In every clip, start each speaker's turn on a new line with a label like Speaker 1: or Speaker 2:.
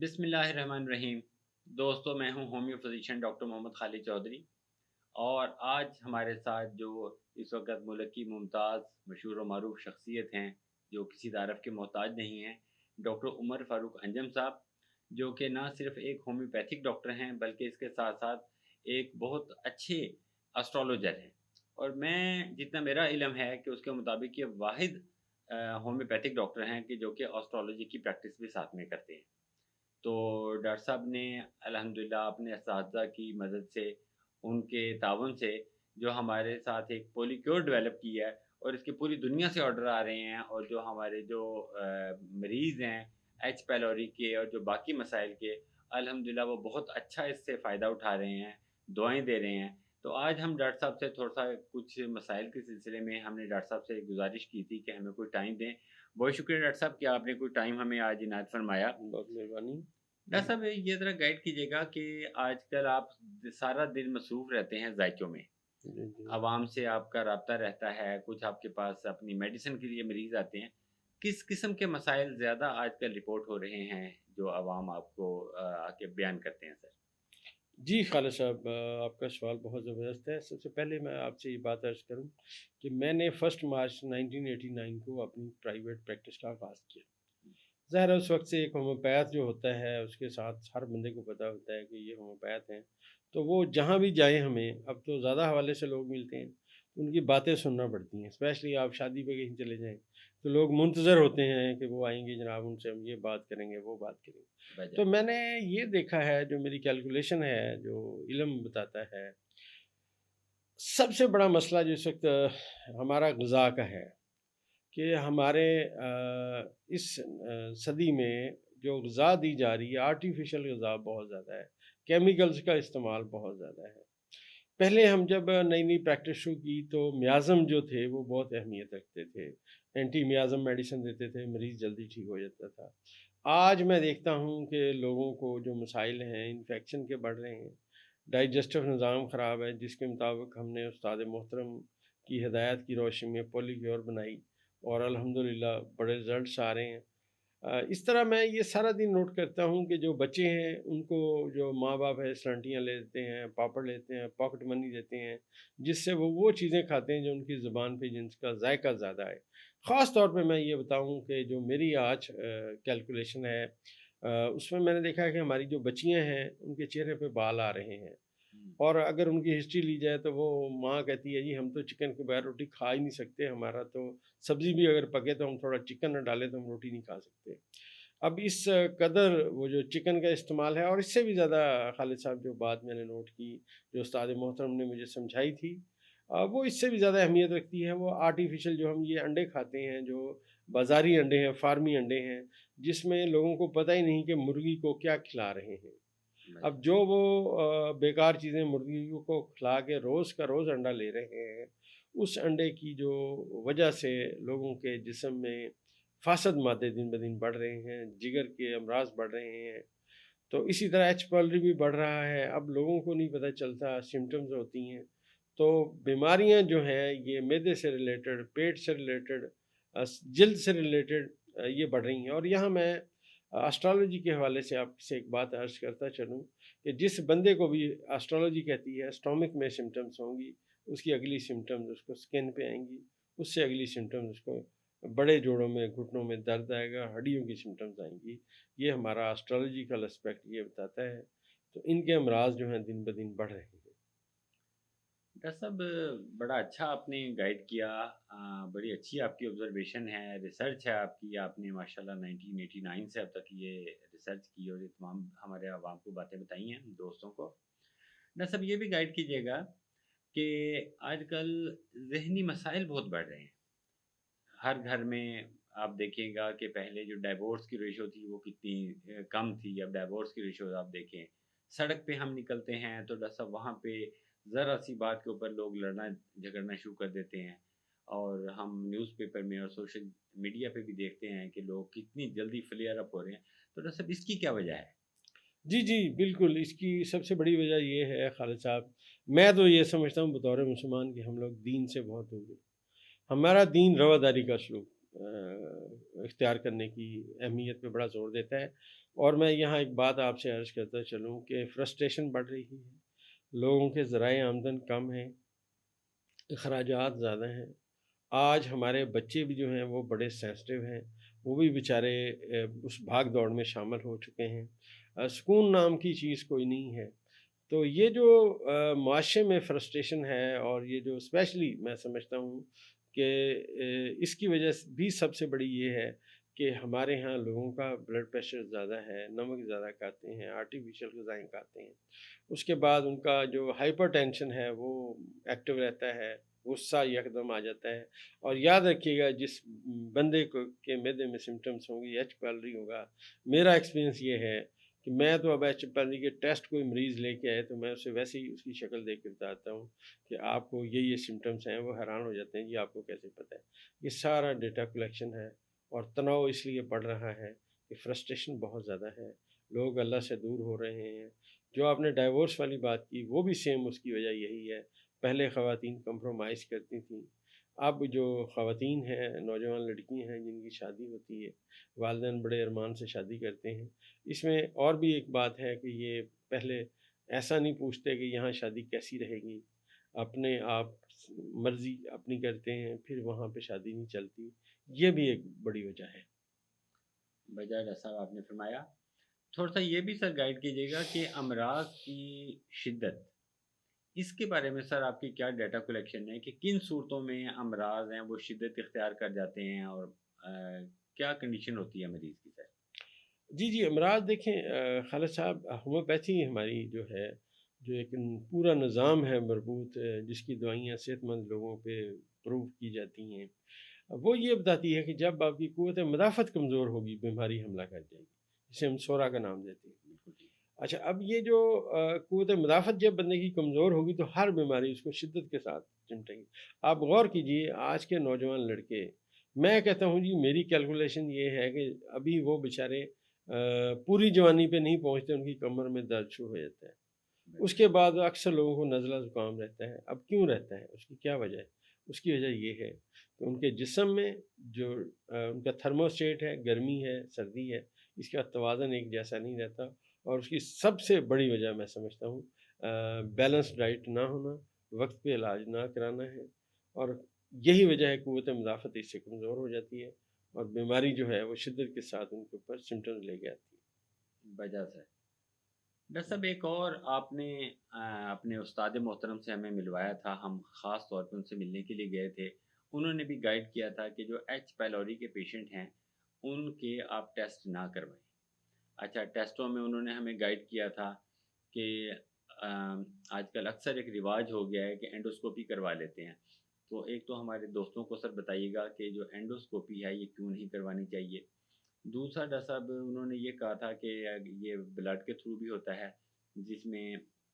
Speaker 1: بسم اللہ الرحمن الرحیم۔ دوستو، میں ہوں ہومیو فزیشین ڈاکٹر محمد خالد چودھری، اور آج ہمارے ساتھ جو اس وقت ملک کی ممتاز مشہور و معروف شخصیت ہیں، جو کسی تعارف کے محتاج نہیں ہیں، ڈاکٹر عمر فاروق انجم صاحب، جو کہ نہ صرف ایک ہومیوپیتھک ڈاکٹر ہیں بلکہ اس کے ساتھ ساتھ ایک بہت اچھے اسٹرالوجر ہیں۔ اور میں جتنا میرا علم ہے کہ اس کے مطابق یہ واحد ہومیوپیتھک ڈاکٹر ہیں کہ جو کہ اسٹرالوجی کی پریکٹس بھی ساتھ میں کرتے ہیں۔ تو ڈاکٹر صاحب نے الحمدللہ اپنے اساتذہ کی مدد سے، ان کے تعاون سے، جو ہمارے ساتھ ایک پولی کیور ڈیولپ کی ہے، اور اس کی پوری دنیا سے آرڈر آ رہے ہیں، اور جو ہمارے جو مریض ہیں ایچ پیلوری کے اور جو باقی مسائل کے، الحمدللہ وہ بہت اچھا اس سے فائدہ اٹھا رہے ہیں، دعائیں دے رہے ہیں۔ تو آج ہم ڈاکٹر صاحب سے تھوڑا سا کچھ مسائل کے سلسلے میں ہم نے ڈاکٹر صاحب سے گزارش کی تھی کہ ہمیں کوئی ٹائم دیں۔ بہت شکریہ ڈاکٹر صاحب کہ آپ نے کوئی ٹائم ہمیں آج عنایت فرمایا۔
Speaker 2: بہت مہربانی۔
Speaker 1: ڈاکٹر صاحب یہ ذرا گائیڈ کیجیے گا کہ آج کل آپ سارا دن مصروف رہتے ہیں ذائقوں میں،
Speaker 2: جی جی
Speaker 1: عوام سے آپ کا رابطہ رہتا ہے، کچھ آپ کے پاس اپنی میڈیسن کے لیے مریض آتے ہیں، کس قسم کے مسائل زیادہ آج کل رپورٹ ہو رہے ہیں جو عوام آپ کو آ کے بیان کرتے ہیں سر؟
Speaker 2: جی خالد صاحب، آپ کا سوال بہت زبردست ہے۔ سب سے پہلے میں آپ سے یہ بات عرض کروں کہ میں نے 1 مارچ 1989 کو اپنی پرائیویٹ پریکٹس کا آغاز کیا۔ ظاہر ہے اس وقت سے ایک ہومیوپیتھ جو ہوتا ہے اس کے ساتھ ہر بندے کو پتہ ہوتا ہے کہ یہ ہومیوپیتھ ہیں، تو وہ جہاں بھی جائیں ہمیں اب تو زیادہ حوالے سے لوگ ملتے ہیں تو ان کی باتیں سننا پڑتی ہیں، اسپیشلی آپ شادی پہ کہیں چلے جائیں تو لوگ منتظر ہوتے ہیں کہ وہ آئیں گے جناب، ان سے ہم یہ بات کریں گے وہ بات کریں گے۔ تو
Speaker 1: بجائے
Speaker 2: میں نے یہ دیکھا ہے، جو میری کیلکولیشن ہے، جو علم بتاتا ہے، سب سے بڑا مسئلہ جو اس وقت ہمارا غذا کا ہے کہ ہمارے اس صدی میں جو غذا دی جا رہی ہے، آرٹیفیشل غذا بہت زیادہ ہے، کیمیکلز کا استعمال بہت زیادہ ہے۔ پہلے ہم جب نئی نئی پریکٹس شروع کی تو میازم جو تھے وہ بہت اہمیت رکھتے تھے، اینٹی میازم میڈیسن دیتے تھے، مریض جلدی ٹھیک ہو جاتا تھا۔ آج میں دیکھتا ہوں کہ لوگوں کو جو مسائل ہیں انفیکشن کے بڑھ رہے ہیں، ڈائجسٹو نظام خراب ہے، جس کے مطابق ہم نے استاد محترم کی ہدایت کی روشنی میں پولی کیور بنائی اور الحمدللہ بڑے رزلٹس آ رہے ہیں۔ اس طرح میں یہ سارا دن نوٹ کرتا ہوں کہ جو بچے ہیں ان کو جو ماں باپ ہے سلنٹیاں لیتے ہیں، پاپڑ لیتے ہیں، پاکٹ منی دیتے ہیں، جس سے وہ چیزیں کھاتے ہیں جو ان کی زبان پہ جن کا ذائقہ زیادہ ہے۔ خاص طور پہ میں یہ بتاؤں کہ جو میری آج کیلکولیشن ہے، اس میں میں نے دیکھا ہے کہ ہماری جو بچیاں ہیں ان کے چہرے پہ بال آ رہے ہیں، اور اگر ان کی ہسٹری لی جائے تو وہ ماں کہتی ہے جی ہم تو چکن کے بغیر روٹی کھا ہی نہیں سکتے، ہمارا تو سبزی بھی اگر پکے تو ہم تھوڑا چکن نہ ڈالیں تو ہم روٹی نہیں کھا سکتے۔ اب اس قدر وہ جو چکن کا استعمال ہے، اور اس سے بھی زیادہ خالد صاحب جو بات میں نے نوٹ کی، جو استاد محترم نے مجھے سمجھائی تھی، وہ اس سے بھی زیادہ اہمیت رکھتی ہے۔ وہ آرٹیفیشل جو ہم یہ انڈے کھاتے ہیں، جو بازاری انڈے ہیں، فارمی انڈے ہیں، جس میں لوگوں کو پتہ ہی نہیں کہ مرغی کو کیا کھلا رہے ہیں۔ اب جو وہ بیکار چیزیں مرغی کو کھلا کے روز کا روز انڈا لے رہے ہیں، اس انڈے کی جو وجہ سے لوگوں کے جسم میں فاسد مادے دن بدن بڑھ رہے ہیں، جگر کے امراض بڑھ رہے ہیں، تو اسی طرح ایچ پیلوری بھی بڑھ رہا ہے۔ اب لوگوں کو نہیں پتہ چلتا، سمٹمز ہوتی ہیں، تو بیماریاں جو ہیں یہ معدے سے ریلیٹڈ، پیٹ سے ریلیٹڈ، جلد سے ریلیٹڈ یہ بڑھ رہی ہیں۔ اور یہاں میں اسٹرالوجی کے حوالے سے آپ سے ایک بات عرض کرتا چلوں کہ جس بندے کو بھی اسٹرالوجی کہتی ہے اسٹامک میں سمٹمز ہوں گی، اس کی اگلی سمٹمز اس کو سکن پہ آئیں گی، اس سے اگلی سمٹمز اس کو بڑے جوڑوں میں، گھٹنوں میں درد آئے گا، ہڈیوں کی سمٹمز آئیں گی۔ یہ ہمارا اسٹرالوجیکل اسپیکٹ یہ بتاتا ہے۔ تو ان کے امراض جو ہیں دن بدن بڑھ رہے ہیں۔
Speaker 1: ڈاکٹر صاحب، بڑا اچھا آپ نے گائیڈ کیا، بڑی اچھی آپ کی آبزرویشن ہے، ریسرچ ہے آپ کی، آپ نے ماشاءاللہ 1989 سے اب تک یہ ریسرچ کی اور یہ تمام ہمارے عوام کو باتیں بتائی ہیں، دوستوں کو۔ ڈاکٹر صاحب یہ بھی گائیڈ کیجیے گا کہ آج کل ذہنی مسائل بہت بڑھ رہے ہیں ہر گھر میں۔ آپ دیکھیں گا کہ پہلے جو ڈائیورس کی ریشو تھی وہ کتنی کم تھی، اب ڈائیورس کی ریشو آپ دیکھیں، سڑک پہ ہم نکلتے ہیں تو ڈاکٹر صاحب وہاں پہ ذرا سی بات کے اوپر لوگ لڑنا جھگڑنا شروع کر دیتے ہیں، اور ہم نیوز پیپر میں اور سوشل میڈیا پہ بھی دیکھتے ہیں کہ لوگ کتنی جلدی فلیئر اپ ہو رہے ہیں۔ تو ڈاکٹر صاحب اس کی کیا وجہ ہے؟
Speaker 2: جی جی بالکل، اس کی سب سے بڑی وجہ یہ ہے خالد صاحب، میں تو یہ سمجھتا ہوں بطور مسلمان کہ ہم لوگ دین سے بہت دور ہیں۔ ہمارا دین رواداری کا سلوک اختیار کرنے کی اہمیت پہ بڑا زور دیتا ہے۔ اور میں یہاں ایک بات آپ سے عرض کرتا چلوں کہ فرسٹریشن بڑھ رہی ہے، لوگوں کے ذرائع آمدن کم ہیں، اخراجات زیادہ ہیں۔ آج ہمارے بچے بھی جو ہیں وہ بڑے سینسٹیو ہیں، وہ بھی بیچارے اس بھاگ دوڑ میں شامل ہو چکے ہیں، سکون نام کی چیز کوئی نہیں ہے۔ تو یہ جو معاشرے میں فرسٹریشن ہے، اور یہ جو اسپیشلی میں سمجھتا ہوں کہ اس کی وجہ سے بھی سب سے بڑی یہ ہے کہ ہمارے ہاں لوگوں کا بلڈ پریشر زیادہ ہے، نمک زیادہ کھاتے ہیں، آرٹیفیشل غذائیں کھاتے ہیں، اس کے بعد ان کا جو ہائپر ٹینشن ہے وہ ایکٹیو رہتا ہے، غصہ یکدم آ جاتا ہے۔ اور یاد رکھیے گا، جس بندے کو کے معدے میں سمٹمس ہوں گے، ایچ پیلری ہوگا، میرا ایکسپیرینس یہ ہے کہ میں تو اب ایچ پیلری کے ٹیسٹ کوئی مریض لے کے آئے تو میں اسے ویسے ہی اس کی شکل دیکھ کے بتاتا ہوں کہ آپ کو یہ سمٹمس ہیں، وہ حیران ہو جاتے ہیں جی آپ کو کیسے پتہ ہے۔ یہ سارا ڈیٹا کلیکشن ہے، اور تناؤ اس لیے بڑھ رہا ہے کہ فرسٹریشن بہت زیادہ ہے، لوگ اللہ سے دور ہو رہے ہیں۔ جو آپ نے ڈائیورس والی بات کی، وہ بھی سیم اس کی وجہ یہی ہے۔ پہلے خواتین کمپرومائز کرتی تھیں، اب جو خواتین ہیں، نوجوان لڑکی ہیں جن کی شادی ہوتی ہے، والدین بڑے ارمان سے شادی کرتے ہیں۔ اس میں اور بھی ایک بات ہے کہ یہ پہلے ایسا نہیں پوچھتے کہ یہاں شادی کیسی رہے گی، اپنے آپ مرضی اپنی کرتے ہیں، پھر وہاں پہ شادی نہیں چلتی۔ یہ بھی ایک بڑی وجہ ہے۔
Speaker 1: بجائے ڈاکٹر صاحب آپ نے فرمایا، تھوڑا سا یہ بھی سر گائیڈ کیجیے گا کہ امراض کی شدت، اس کے بارے میں سر آپ کی کیا ڈیٹا کلیکشن ہے کہ کن صورتوں میں امراض ہیں وہ شدت اختیار کر جاتے ہیں، اور کیا کنڈیشن ہوتی ہے مریض کی سر؟
Speaker 2: جی جی، امراض دیکھیں خالد صاحب، ہومیوپیتھی ہماری جو ہے، جو ایک پورا نظام ہے مربوط، جس کی دوائیاں صحت مند لوگوں پہ پروو کی جاتی ہیں، وہ یہ بتاتی ہے کہ جب آپ کی قوت مدافعت کمزور ہوگی، بیماری حملہ کر جائے گی، جسے ہم سورا کا نام دیتے ہیں۔
Speaker 1: بالکل ٹھیک۔
Speaker 2: اچھا، اب یہ جو قوت مدافعت جب بندے کی کمزور ہوگی تو ہر بیماری اس کو شدت کے ساتھ چمٹے گی۔ آپ غور کیجئے، آج کے نوجوان لڑکے، میں کہتا ہوں جی، میری کیلکولیشن یہ ہے کہ ابھی وہ بیچارے پوری جوانی پہ نہیں پہنچتے، ان کی کمر میں درد شروع ہو جاتا ہے۔ اس کے بعد اکثر لوگوں کو نزلہ زکام رہتا ہے۔ اب کیوں رہتا ہے؟ اس کی کیا وجہ ہے؟ اس کی وجہ یہ ہے کہ ان کے جسم میں جو ان کا تھرموسٹیٹ ہے، گرمی ہے، سردی ہے، اس کا توازن ایک جیسا نہیں رہتا۔ اور اس کی سب سے بڑی وجہ میں سمجھتا ہوں بیلنس ڈائٹ نہ ہونا، وقت پہ علاج نہ کرانا ہے، اور یہی وجہ ہے قوت مدافعت اس سے کمزور ہو جاتی ہے، اور بیماری جو ہے وہ شدت کے ساتھ ان کے اوپر سمٹمز لے کے آتی ہے۔
Speaker 1: وجہ سے ڈاکٹر صاحب ایک اور آپ نے اپنے استاد محترم سے ہمیں ملوایا تھا، ہم خاص طور پہ ان سے ملنے کے لیے گئے تھے، انہوں نے بھی گائیڈ کیا تھا کہ جو ایچ پیلوری کے پیشنٹ ہیں ان کے آپ ٹیسٹ نہ کروائیں۔ اچھا، ٹیسٹوں میں انہوں نے ہمیں گائیڈ کیا تھا کہ آج کل اکثر ایک رواج ہو گیا ہے کہ اینڈوسکوپی کروا لیتے ہیں، تو ایک تو ہمارے دوستوں کو سر بتائیے گا کہ جو اینڈوسکوپی ہے یہ کیوں نہیں کروانی چاہیے۔ دوسرا ڈاکٹر صاحب انہوں نے یہ کہا تھا کہ یہ بلڈ کے تھرو بھی ہوتا ہے، جس میں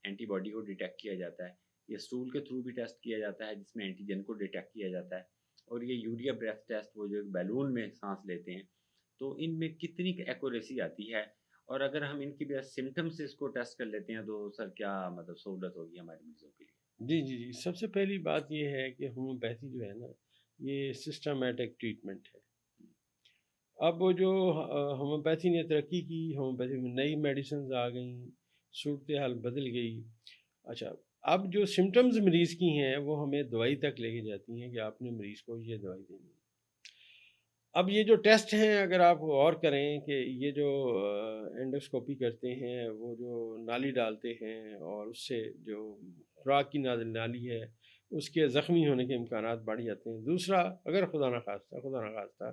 Speaker 1: اینٹی باڈی کو ڈیٹیکٹ کیا جاتا ہے، یہ اسٹول کے تھرو بھی ٹیسٹ کیا جاتا ہے جس میں اینٹیجن کو ڈیٹیکٹ کیا جاتا ہے، اور یہ یوریا بریتھ ٹیسٹ وہ جو بیلون میں سانس لیتے ہیں، تو ان میں کتنی ایکوریسی آتی ہے، اور اگر ہم ان کی بھی سمٹم سے اس کو ٹیسٹ کر لیتے ہیں تو سر کیا مطلب سہولت ہوگی ہمارے مریضوں کے لیے؟
Speaker 2: جی جی جی، سب سے پہلی بات یہ ہے کہ ہومیوپیتھی جو ہے نا، یہ سسٹمیٹک ٹریٹمنٹ ہے۔ اب وہ جو ہومیوپیتھی نے ترقی کی، ہومیوپیتھی میں نئی میڈیسنز آ گئیں، صورتحال بدل گئی۔ اچھا، اب جو سمٹمز مریض کی ہیں وہ ہمیں دوائی تک لے کے جاتی ہیں کہ آپ نے مریض کو یہ دوائی دینی ہے۔ اب یہ جو ٹیسٹ ہیں، اگر آپ غور کریں کہ یہ جو اینڈوسکوپی کرتے ہیں، وہ جو نالی ڈالتے ہیں اور اس سے جو خوراک کی نالی ہے اس کے زخمی ہونے کے امکانات بڑھ جاتے ہیں۔ دوسرا، اگر خدا نخواستہ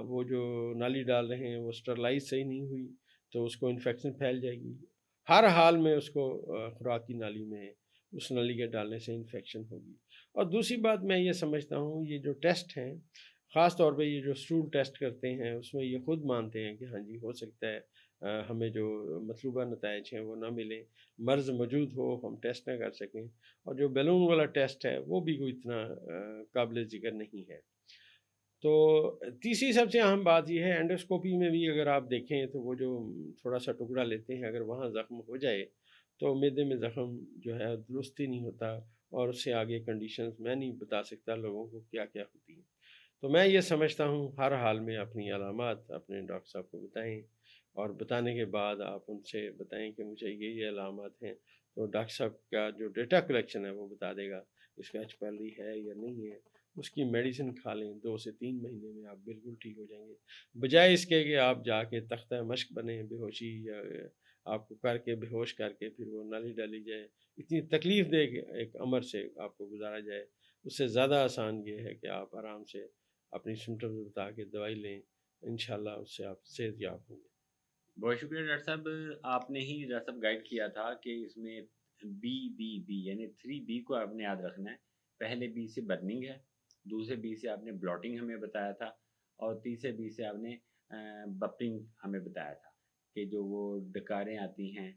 Speaker 2: وہ جو نالی ڈال رہے ہیں وہ اسٹرلائز صحیح نہیں ہوئی تو اس کو انفیکشن پھیل جائے گی۔ ہر حال میں اس کو خوراک کی نالی میں اس نالی کے ڈالنے سے انفیکشن ہوگی۔ اور دوسری بات میں یہ سمجھتا ہوں، یہ جو ٹیسٹ ہیں، خاص طور پہ یہ جو اسٹول ٹیسٹ کرتے ہیں، اس میں یہ خود مانتے ہیں کہ ہاں جی، ہو سکتا ہے ہمیں جو مطلوبہ نتائج ہیں وہ نہ ملیں، مرض موجود ہو، ہم ٹیسٹ نہ کر سکیں۔ اور جو بیلون والا ٹیسٹ ہے وہ بھی کوئی اتنا قابل ذکر نہیں ہے۔ تو تیسری سب سے اہم بات یہ ہے، اینڈوسکوپی میں بھی اگر آپ دیکھیں تو وہ جو تھوڑا سا ٹکڑا لیتے ہیں، اگر وہاں زخم ہو جائے تو معدے میں زخم جو ہے درست ہی نہیں ہوتا، اور اس سے آگے کنڈیشنز میں نہیں بتا سکتا لوگوں کو کیا کیا ہوتی ہیں۔ تو میں یہ سمجھتا ہوں ہر حال میں اپنی علامات اپنے ڈاکٹر صاحب کو بتائیں، اور بتانے کے بعد آپ ان سے بتائیں کہ مجھے یہ علامات ہیں، تو ڈاکٹر صاحب کا جو ڈیٹا کلیکشن ہے وہ بتا دے گا اس کا ایچ پیلی ہے یا نہیں ہے۔ اس کی میڈیسن کھا لیں، 2 سے 3 مہینے میں آپ بالکل ٹھیک ہو جائیں گے، بجائے اس کے کہ آپ جا کے تختہ مشق بنیں، بے ہوشی یا آپ کو کر کے بے ہوش کر کے پھر وہ نالی ڈالی جائے، اتنی تکلیف دہ ایک عمر سے آپ کو گزارا جائے۔ اس سے زیادہ آسان یہ ہے کہ آپ آرام سے اپنی سمٹمز بتا کے دوائی لیں، انشاءاللہ اس سے آپ صحت یاب ہوں گے۔
Speaker 1: بہت شکریہ ڈاکٹر صاحب، آپ نے ہی ڈاکٹر صاحب گائیڈ کیا تھا کہ اس میں بی یعنی 3B کو آپ نے یاد رکھنا ہے۔ پہلے بی سے برننگ ہے، دوسرے بی سے آپ نے بلاٹنگ ہمیں بتایا تھا، اور تیسرے بی سے آپ نے بپنگ ہمیں بتایا تھا کہ جو وہ ڈکاریں آتی ہیں،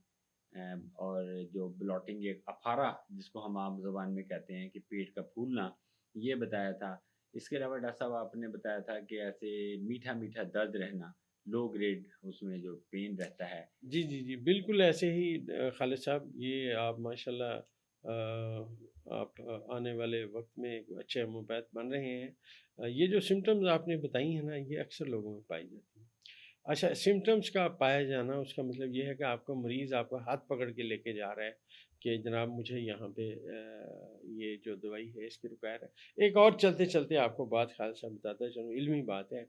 Speaker 1: اور جو بلاٹنگ ایک افارہ جس کو ہم عام زبان میں کہتے ہیں کہ پیٹ کا پھولنا، یہ بتایا تھا۔ اس کے علاوہ ڈاکٹر صاحب آپ نے بتایا تھا کہ ایسے میٹھا میٹھا درد رہنا، لو گریڈ اس میں جو پین رہتا ہے۔
Speaker 2: جی جی جی بالکل ایسے ہی خالد صاحب، یہ آپ ماشاءاللہ آپ آنے والے وقت میں ایک اچھے ہومیوپیتھ بن رہے ہیں۔ یہ جو سمٹمز آپ نے بتائی ہیں نا، یہ اکثر لوگوں میں پائی جاتی ہیں۔ اچھا، سمٹمز کا پایا جانا اس کا مطلب یہ ہے کہ آپ کا مریض آپ کا ہاتھ پکڑ کے لے کے جا رہا ہے کہ جناب مجھے یہاں پہ یہ جو دوائی ہے اس کی ریکوائر ہے۔ ایک اور چلتے چلتے آپ کو بات خالد صاحب بتاتا ہے، چلو علمی بات ہے۔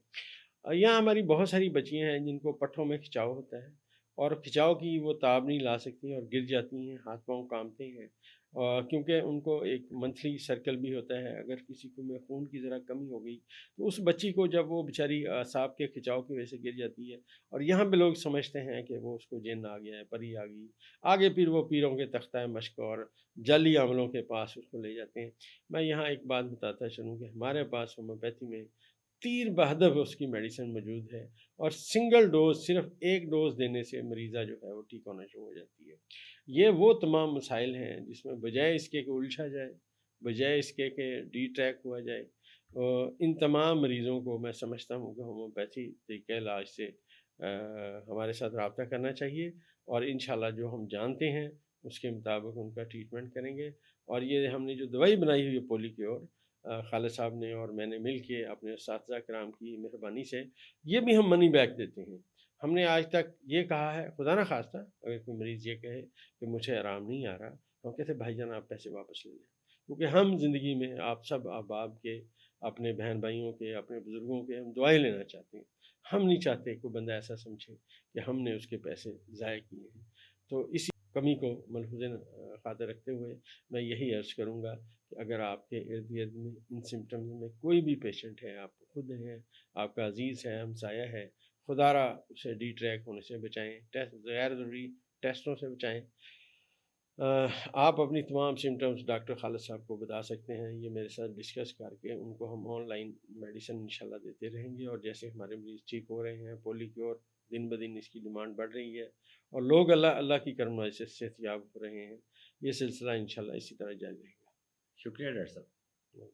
Speaker 2: یہاں ہماری بہت ساری بچیاں ہیں جن کو پٹھوں میں کھچاؤ ہوتا ہے، اور کھچاؤ کی وہ تاب نہیں لا سکتی اور گر جاتی ہیں، ہاتھ پاؤں کامتے ہیں، اور کیونکہ ان کو ایک منتھلی سرکل بھی ہوتا ہے۔ اگر کسی کو میں خون کی ذرا کمی ہو گئی تو اس بچی کو جب وہ بیچاری اعصاب کے کھچاؤ کی وجہ سے گر جاتی ہے، اور یہاں پہ لوگ سمجھتے ہیں کہ وہ اس کو جن آ گیا ہے، پری آ گئی، آگے پھر وہ پیروں کے تختہ مشق اور جعلی عملوں کے پاس اس کو لے جاتے ہیں۔ میں یہاں ایک بات بتاتا چلوں کہ ہمارے پاس ہومیوپیتھی میں تیر بہدف اس کی میڈیسن موجود ہے، اور سنگل ڈوز، صرف ایک ڈوز دینے سے مریضہ جو ہے وہ ٹھیک ہونا شروع ہو جاتی ہے۔ یہ وہ تمام مسائل ہیں جس میں بجائے اس کے کہ الجھا جائے، بجائے اس کے کہ ڈی ٹریک ہوا جائے، اور ان تمام مریضوں کو میں سمجھتا ہوں کہ ہومیوپیتھی طریقہ علاج سے ہمارے ساتھ رابطہ کرنا چاہیے، اور انشاءاللہ جو ہم جانتے ہیں اس کے مطابق ان کا ٹریٹمنٹ کریں گے۔ اور یہ ہم نے جو دوائی بنائی ہوئی ہے پولی کیور، خالد صاحب نے اور میں نے مل کے اپنے اساتذہ کرام کی مہربانی سے، یہ بھی ہم منی بیک دیتے ہیں۔ ہم نے آج تک یہ کہا ہے، خدا نہ خواستہ اگر کوئی مریض یہ کہے کہ مجھے آرام نہیں آ رہا، تو ہم کہتے ہیں بھائی جان آپ پیسے واپس لے لیں، کیونکہ ہم زندگی میں آپ سب احباب کے، اپنے بہن بھائیوں کے، اپنے بزرگوں کے ہم دعائیں لینا چاہتے ہیں۔ ہم نہیں چاہتے کوئی بندہ ایسا سمجھے کہ ہم نے اس کے پیسے ضائع کیے ہیں۔ تو اسی کمی کو ملحوظ خاطر رکھتے ہوئے میں یہی عرض کروں گا کہ اگر آپ کے ارد گرد میں ان سمٹمز میں کوئی بھی پیشنٹ ہے، آپ خود ہیں، آپ کا عزیز ہے، ہمسایہ ہے، خدا را اسے ڈی ٹریک ہونے سے بچائیں، غیر ضروری ٹیسٹوں سے بچائیں۔ آپ اپنی تمام سمٹمز ڈاکٹر خالد صاحب کو بتا سکتے ہیں، یہ میرے ساتھ ڈسکس کر کے ان کو ہم آن لائن میڈیسن انشاءاللہ دیتے رہیں گے، اور جیسے ہمارے مریض ٹھیک ہو رہے ہیں، پولی کیور دن بدن اس کی ڈیمانڈ بڑھ رہی ہے، اور لوگ اللہ کی کرم سے صحت یاب ہو رہے ہیں، یہ سلسلہ انشاءاللہ اسی طرح جاری رہے گا۔
Speaker 1: شکریہ ڈاکٹر صاحب۔